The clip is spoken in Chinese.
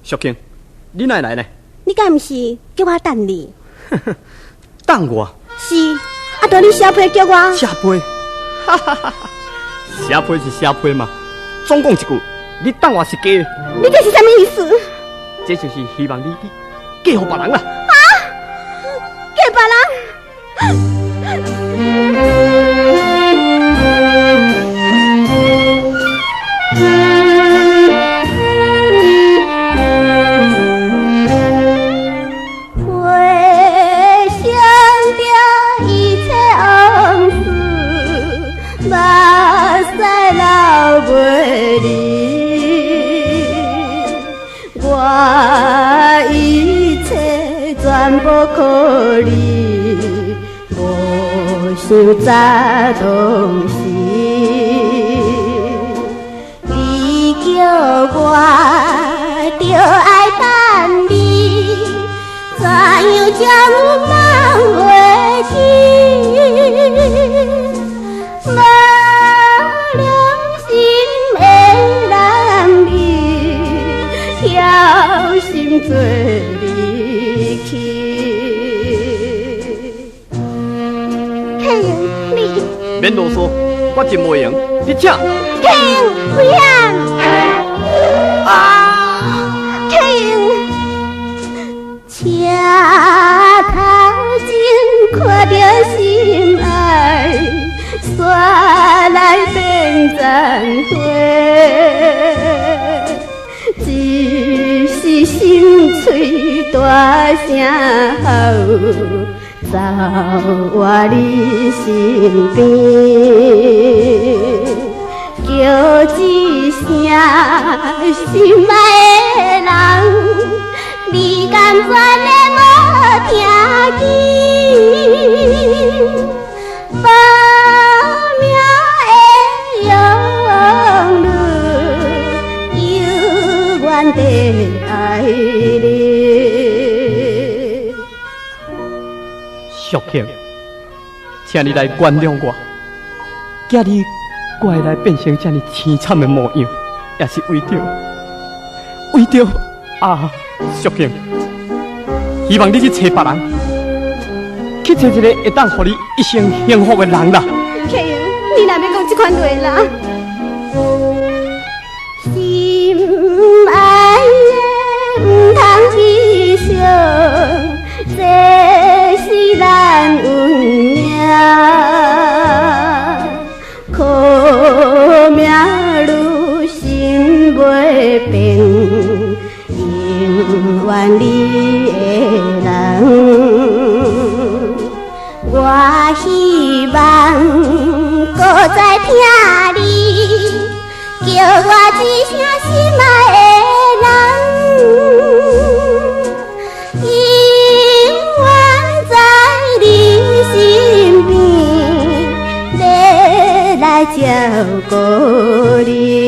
淑卿，你哪会来呢？你敢不是叫我等你？等我？是，啊，对你小批叫我。小批？哈哈哈！小批是小批嘛，总讲一句，你等我是假的。你这是什么意思？这就是希望你嫁予别人啦。啊！嫁别人？全部靠你，无想早当时，你叫我着爱等你，怎样才有梦话起？无良心的人你，挑心做离去。免啰嗦，我真袂用，你请。客人，危险！客人，车头前看着心爱，煞来变残花，只是心碎大声吼。走我你身边，叫一声心爱的人，你甘愿的无听见？报名的养女，有缘地爱你。淑卿，请你来原谅我。今日我会来变成这么凄惨的模样，也是为着淑卿，希望你去找别人，去找一个会当让你一生幸福的人啦。客人，你哪要讲这款话啦？心爱的唔通去想。这是咱运命，苦命女心袂变，永远你的人。我希望搁再听你叫我一声心爱的人。来照顾你。